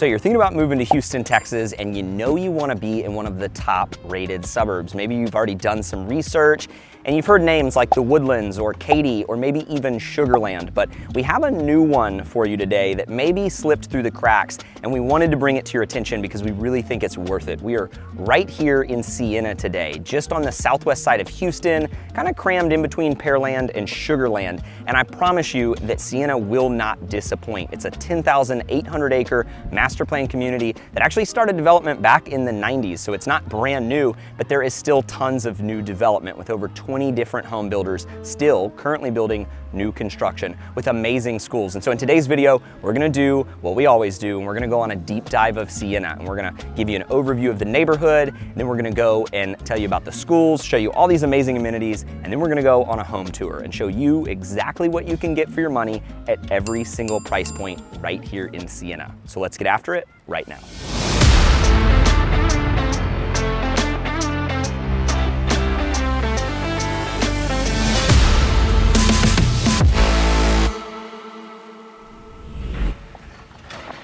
So you're thinking about moving to Houston, Texas, and you know you want to be in one of the top rated suburbs. Maybe you've already done some research and you've heard names like the Woodlands or Katy or maybe even Sugarland, but we have a new one for you today that maybe slipped through the cracks, and we wanted to bring it to your attention because we really think it's worth it. We are right here in Sienna today, just on the southwest side of Houston, kind of crammed in between Pearland and Sugarland, and I promise you that Sienna will not disappoint. It's a 10,800 acre master plan community that actually started development back in the 90s, so it's not brand new, but there is still tons of new development with over 20 different home builders still currently building new construction with amazing schools. And so in today's video, we're gonna do what we always do, and we're gonna go on a deep dive of Sienna, and we're gonna give you an overview of the neighborhood, and then we're gonna go and tell you about the schools, show you all these amazing amenities, and then we're gonna go on a home tour and show you exactly what you can get for your money at every single price point right here in Sienna. So let's get after it right now.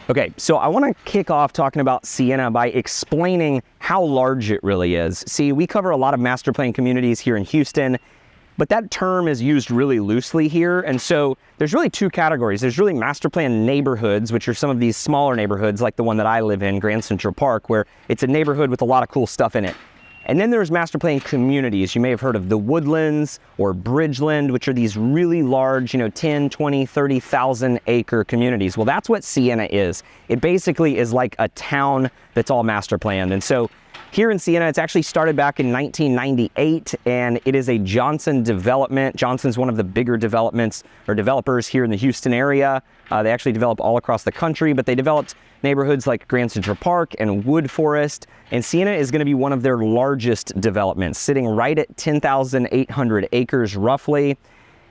Okay, so I want to kick off talking about Sienna by explaining how large it really is. See, we cover a lot of master plan communities here in Houston, but that term is used really loosely here. And so there's really two categories. There's really master plan neighborhoods, which are some of these smaller neighborhoods like the one that I live in, Grand Central Park, where it's a neighborhood with a lot of cool stuff in it. And then there's master plan communities. You may have heard of the Woodlands or Bridgeland, which are these really large, 10, 20, 30,000 acre communities. Well, that's what Sienna is. It basically is like a town that's all master planned. And so here in Sienna, it's actually started back in 1998, and it is a Johnson development. Johnson's one of the bigger developments or developers here in the Houston area. They actually develop all across the country, but they developed neighborhoods like Grand Central Park and Wood Forest, and Sienna is going to be one of their largest developments, sitting right at 10,800 acres roughly,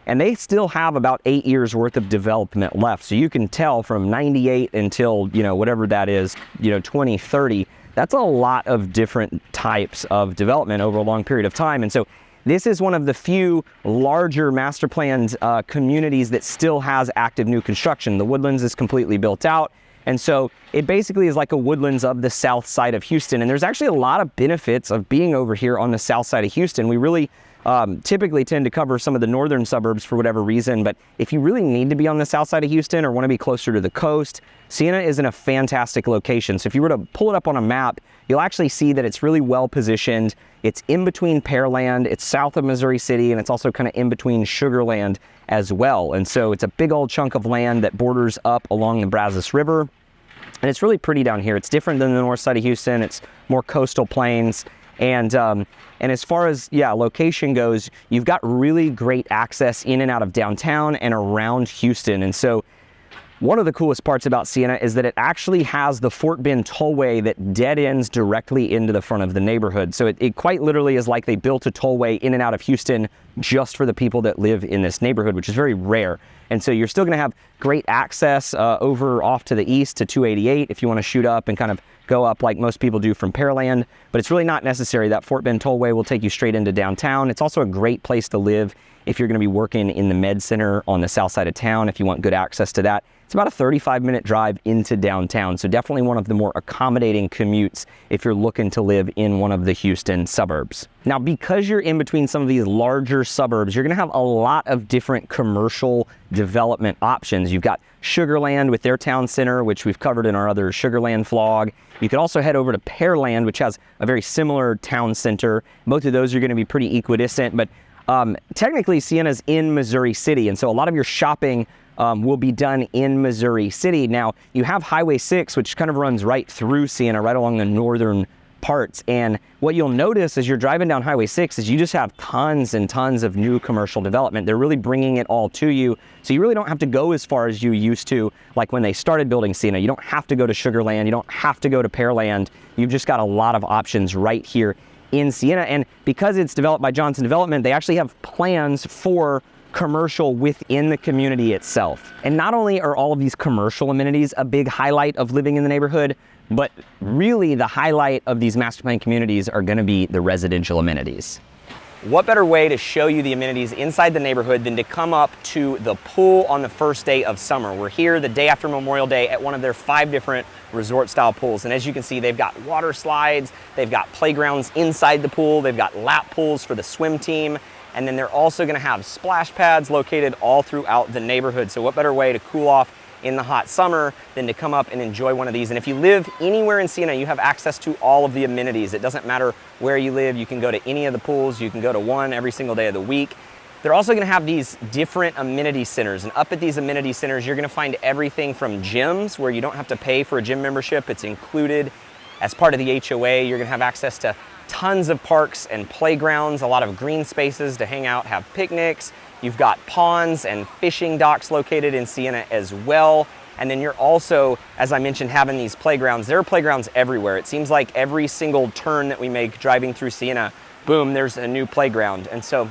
and they still have about 8 years worth of development left. So you can tell from 98 until, whatever that is, 2030, that's a lot of different types of development over a long period of time. And so this is one of the few larger master planned communities that still has active new construction. The Woodlands is completely built out. And so it basically is like a Woodlands of the south side of Houston. And there's actually a lot of benefits of being over here on the south side of Houston. We really typically tend to cover some of the northern suburbs for whatever reason, but if you really need to be on the south side of Houston or want to be closer to the coast, Sienna is in a fantastic location. So if you were to pull it up on a map, you'll actually see that it's really well positioned. It's in between Pearland, it's south of Missouri City, and it's also kind of in between Sugarland as well. And so it's a big old chunk of land that borders up along the Brazos River. And it's really pretty down here. It's different than the north side of Houston. It's more coastal plains. And as far as, location goes, you've got really great access in and out of downtown and around Houston. And so one of the coolest parts about Sienna is that it actually has the Fort Bend tollway that dead ends directly into the front of the neighborhood. So it quite literally is like they built a tollway in and out of Houston just for the people that live in this neighborhood, which is very rare. And so you're still going to have great access over off to the east to 288 if you want to shoot up and kind of go up like most people do from Pearland, but it's really not necessary. That Fort Bend tollway will take you straight into downtown. It's also a great place to live if you're going to be working in the Med Center on the south side of town, if you want good access to that. It's about a 35-minute drive into downtown, so definitely one of the more accommodating commutes if you're looking to live in one of the Houston suburbs. Now, because you're in between some of these larger suburbs, you're going to have a lot of different commercial development options. You've got Sugarland with their town center, which we've covered in our other Sugarland vlog. You could also head over to Pearland, which has a very similar town center. Both of those are going to be pretty equidistant, but technically Sienna's in Missouri City, and so a lot of your shopping will be done in Missouri City. Now, you have Highway 6, which kind of runs right through Sienna, right along the northern parts. And what you'll notice as you're driving down Highway 6 is you just have tons and tons of new commercial development. They're really bringing it all to you. So you really don't have to go as far as you used to, like when they started building Sienna. You don't have to go to Sugarland. You don't have to go to Pearland. You've just got a lot of options right here in Sienna. And because it's developed by Johnson Development, they actually have plans for commercial within the community itself. And not only are all of these commercial amenities a big highlight of living in the neighborhood, but really the highlight of these master plan communities are going to be the residential amenities. what better way to show you the amenities inside the neighborhood than to come up to the pool on the first day of summer. We're here the day after Memorial Day at one of their 5 different resort style pools. And as you can see, they've got water slides, they've got playgrounds inside the pool, they've got lap pools for the swim team, and then they're also gonna have splash pads located all throughout the neighborhood. So what better way to cool off in the hot summer than to come up and enjoy one of these. And if you live anywhere in Sienna, you have access to all of the amenities. It doesn't matter where you live, you can go to any of the pools, you can go to one every single day of the week. They're also gonna have these different amenity centers, and up at these amenity centers, you're gonna find everything from gyms where you don't have to pay for a gym membership, it's included as part of the HOA. You're gonna have access to tons of parks and playgrounds, a lot of green spaces to hang out, have picnics. You've got ponds and fishing docks located in Sienna as well. And then you're also, as I mentioned, having these playgrounds. There are playgrounds everywhere. It seems like every single turn that we make driving through Sienna, boom, there's a new playground. And so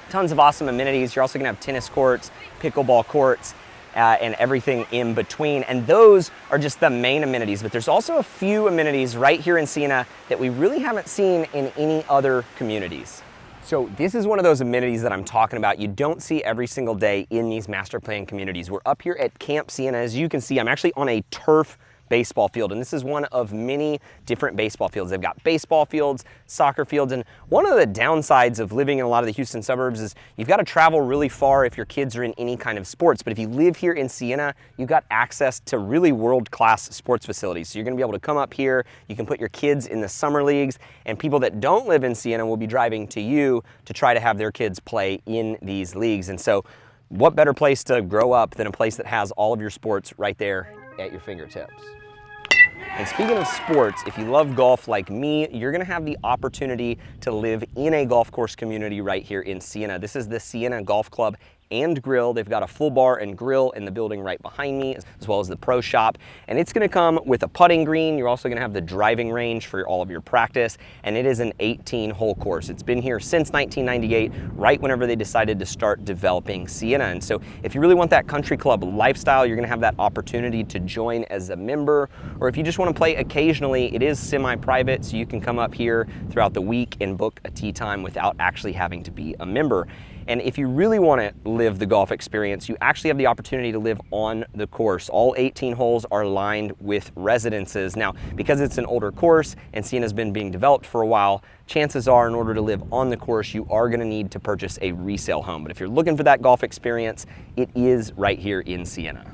tons of awesome amenities. You're also gonna have tennis courts, pickleball courts, and everything in between. And those are just the main amenities, but there's also a few amenities right here in Sienna that we really haven't seen in any other communities. So this is one of those amenities that I'm talking about. You don't see every single day in these master plan communities. We're up here at Camp Sienna. As you can see, I'm actually on a turf baseball field, and this is one of many different baseball fields. They've got baseball fields, soccer fields, and one of the downsides of living in a lot of the Houston suburbs is you've got to travel really far if your kids are in any kind of sports. But if you live here in Sienna, you've got access to really world-class sports facilities. So you're gonna be able to come up here, you can put your kids in the summer leagues, and people that don't live in Sienna will be driving to you to try to have their kids play in these leagues. And so what better place to grow up than a place that has all of your sports right there at your fingertips? And speaking of sports, if you love golf like me, you're gonna have the opportunity to live in a golf course community right here in Sienna. This is the Sienna Golf Club and Grill. They've got a full bar and grill in the building right behind me, as well as the pro shop. And it's gonna come with a putting green. You're also gonna have the driving range for all of your practice. And it is an 18-hole course. It's been here since 1998, right whenever they decided to start developing Sienna. And so if you really want that country club lifestyle, you're gonna have that opportunity to join as a member. Or if you just wanna play occasionally, it is semi-private, so you can come up here throughout the week and book a tee time without actually having to be a member. And if you really want to live the golf experience, you actually have the opportunity to live on the course. All 18 holes are lined with residences. Now, because it's an older course and Sienna's been being developed for a while, chances are in order to live on the course, you are going to need to purchase a resale home. But if you're looking for that golf experience, it is right here in Sienna.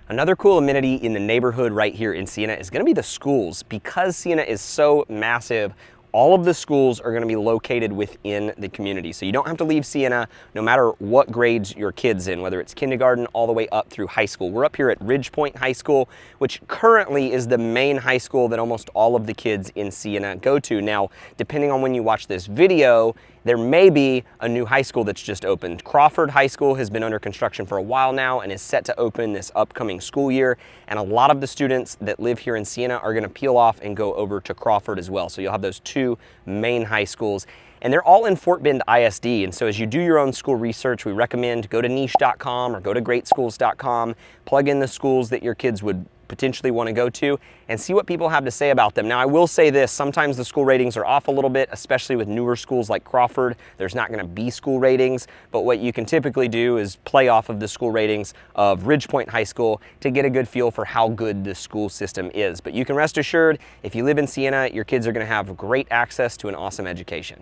Another cool amenity in the neighborhood right here in Sienna is going to be the schools. Because Sienna is so massive, all of the schools are gonna be located within the community. So you don't have to leave Sienna no matter what grades your kid's in, whether it's kindergarten all the way up through high school. We're up here at Ridge Point High School, which currently is the main high school that almost all of the kids in Sienna go to. Now, depending on when you watch this video, there may be a new high school that's just opened. Crawford High School has been under construction for a while now and is set to open this upcoming school year. And a lot of the students that live here in Sienna are gonna peel off and go over to Crawford as well. So you'll have those 2 main high schools. And they're all in Fort Bend ISD. And so as you do your own school research, we recommend go to niche.com or go to greatschools.com, plug in the schools that your kids would potentially want to go to and see what people have to say about them. Now, I will say this, sometimes the school ratings are off a little bit, especially with newer schools like Crawford. There's not going to be school ratings, but what you can typically do is play off of the school ratings of Ridge Point High School to get a good feel for how good the school system is. But you can rest assured, if you live in Sienna, your kids are going to have great access to an awesome education.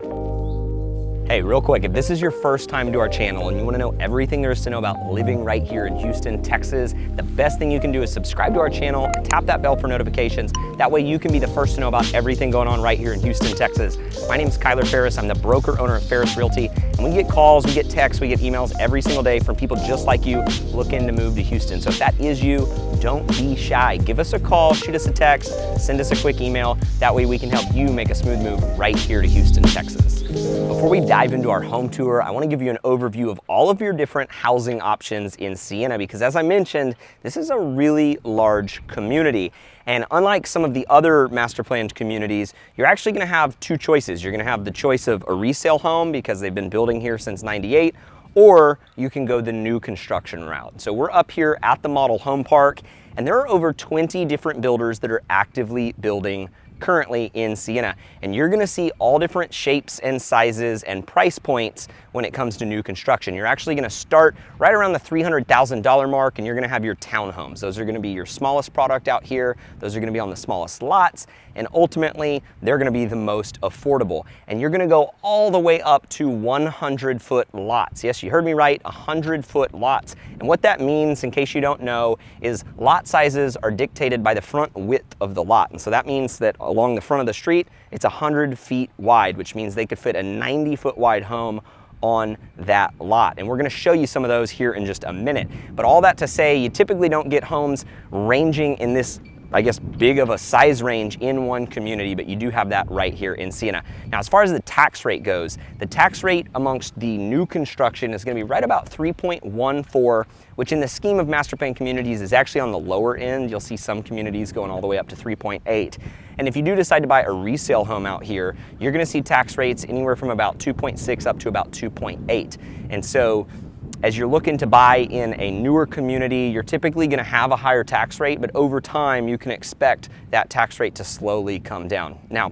Hey, real quick, if this is your first time to our channel and you want to know everything there is to know about living right here in Houston, Texas, the best thing you can do is subscribe to our channel and tap that bell for notifications. That way you can be the first to know about everything going on right here in Houston, Texas. My name is Kyler Ferris. I'm the broker owner of Ferris Realty. And we get calls, we get texts, we get emails every single day from people just like you looking to move to Houston. So if that is you, don't be shy. Give us a call, shoot us a text, send us a quick email. That way we can help you make a smooth move right here to Houston, Texas. Before we dive into our home tour, I want to give you an overview of all of your different housing options in Sienna, because as I mentioned, this is a really large community. And unlike some of the other master planned communities, you're actually going to have 2 choices. You're going to have the choice of a resale home because they've been building here since '98, or you can go the new construction route. So we're up here at the model home park, and there are over 20 different builders that are actively building currently in Sienna. And you're gonna see all different shapes and sizes and price points when it comes to new construction. You're actually gonna start right around the $300,000 mark, and you're gonna have your townhomes. Those are gonna be your smallest product out here. Those are gonna be on the smallest lots, and ultimately, they're gonna be the most affordable. And you're gonna go all the way up to 100-foot lots. Yes, you heard me right, 100-foot lots. And what that means, in case you don't know, is lot sizes are dictated by the front width of the lot. And so that means that along the front of the street, it's 100 feet wide, which means they could fit a 90-foot wide home on that lot. And we're gonna show you some of those here in just a minute. But all that to say, you typically don't get homes ranging in this, I guess, big of a size range in one community, but you do have that right here in Sienna. Now, as far as the tax rate goes, the tax rate amongst the new construction is gonna be right about 3.14, which in the scheme of master plan communities is actually on the lower end. You'll see some communities going all the way up to 3.8. And if you do decide to buy a resale home out here, you're gonna see tax rates anywhere from about 2.6 up to about 2.8. And so as you're looking to buy in a newer community, you're typically gonna have a higher tax rate, but over time you can expect that tax rate to slowly come down. Now,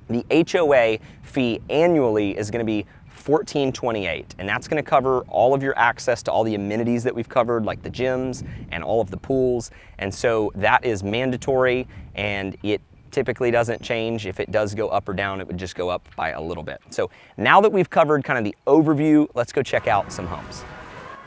the HOA fee annually is gonna be $14.28, and that's gonna cover all of your access to all the amenities that we've covered, like the gyms and all of the pools. And so that is mandatory, and it typically doesn't change. If it does go up or down, it would just go up by a little bit. So now that we've covered kind of the overview, let's go check out some homes.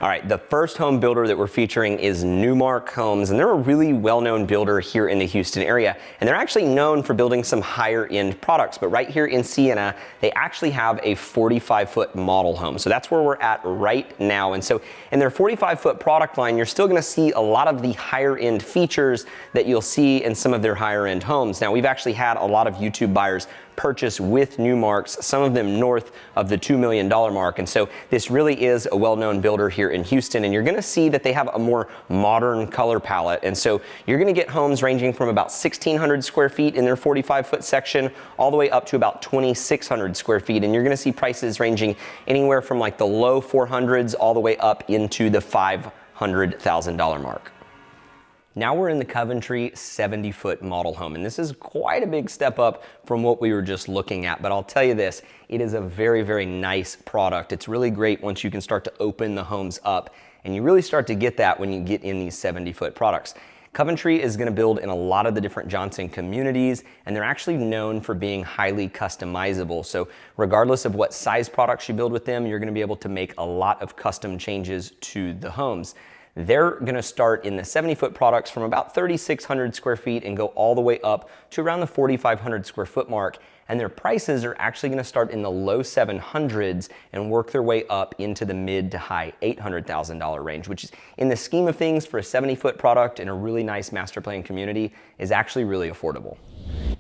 All right, the first home builder that we're featuring is Numark Homes, and they're a really well-known builder here in the Houston area, and they're actually known for building some higher-end products. But right here in Sienna, they actually have a 45-foot model home. So that's where we're at right now. And so in their 45-foot product line, you're still gonna see a lot of the higher-end features that you'll see in some of their higher-end homes. Now, we've actually had a lot of YouTube buyers purchase with Numarks, some of them north of the $2 million mark. And so this really is a well-known builder here in Houston, and you're gonna see that they have a more modern color palette. And so you're gonna get homes ranging from about 1,600 square feet in their 45-foot section all the way up to about 2,600 square feet. And you're gonna see prices ranging anywhere from like the low 400s all the way up into the $500,000 mark. Now we're in the Coventry 70-foot model home, and this is quite a big step up from what we were just looking at, but I'll tell you this, it is a very, very nice product. It's really great once you can start to open the homes up, and you really start to get that when you get in these 70-foot products. Coventry is gonna build in a lot of the different Johnson communities, and they're actually known for being highly customizable. So regardless of what size products you build with them, you're gonna be able to make a lot of custom changes to the homes. They're gonna start in the 70-foot products from about 3,600 square feet and go all the way up to around the 4,500 square foot mark. And their prices are actually gonna start in the low 700s and work their way up into the mid to high $800,000 range, which is, in the scheme of things, for a 70-foot product in a really nice master plan community, is actually really affordable.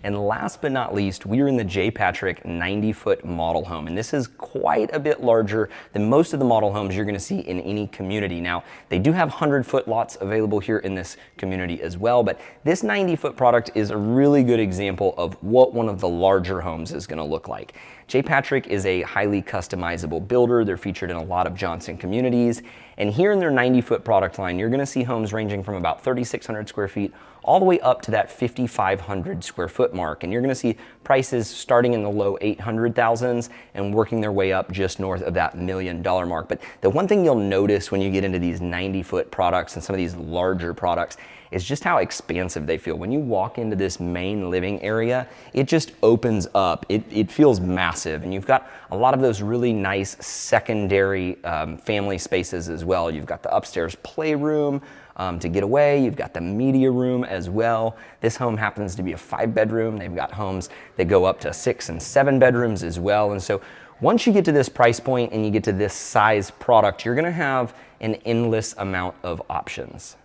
And last but not least, we are in the J. Patrick 90-foot model home. And this is quite a bit larger than most of the model homes you're gonna see in any community. Now, they do have 100-foot lots available here in this community as well, but this 90-foot product is a really good example of what one of the larger homes is gonna look like. J. Patrick is a highly customizable builder. They're featured in a lot of Johnson communities. And here in their 90-foot product line, you're gonna see homes ranging from about 3,600 square feet all the way up to that 5,500 square foot mark. And you're gonna see prices starting in the low 800,000s and working their way up just north of that $1 million mark. But the one thing you'll notice when you get into these 90-foot products and some of these larger products is just how expansive they feel. When you walk into this main living area, it just opens up. It feels massive, and you've got a lot of those really nice secondary family spaces as well. You've got the upstairs playroom to get away. You've got the media room as well. This home happens to be a 5-bedroom. They've got homes that go up to 6 and 7 bedrooms as well. And so once you get to this price point and you get to this size product, you're gonna have an endless amount of options.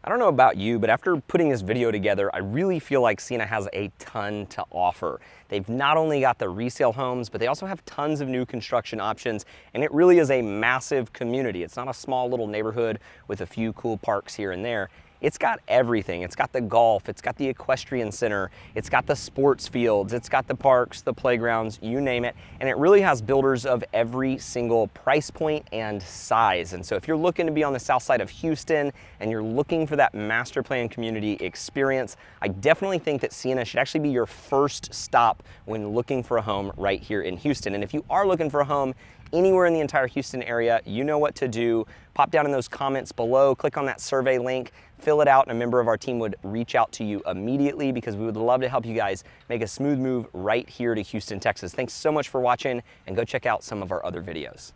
I don't know about you, but after putting this video together, I really feel like Sienna has a ton to offer. They've not only got the resale homes, but they also have tons of new construction options, and it really is a massive community. It's not a small little neighborhood with a few cool parks here and there. It's got everything. It's got the golf, it's got the equestrian center, it's got the sports fields, it's got the parks, the playgrounds, you name it. And it really has builders of every single price point and size. And so if you're looking to be on the south side of Houston and you're looking for that master plan community experience, I definitely think that Sienna should actually be your first stop when looking for a home right here in Houston. And if you are looking for a home anywhere in the entire Houston area, you know what to do. Pop down in those comments below, click on that survey link, fill it out, and a member of our team would reach out to you immediately because we would love to help you guys make a smooth move right here to Houston, Texas. Thanks so much for watching, and go check out some of our other videos.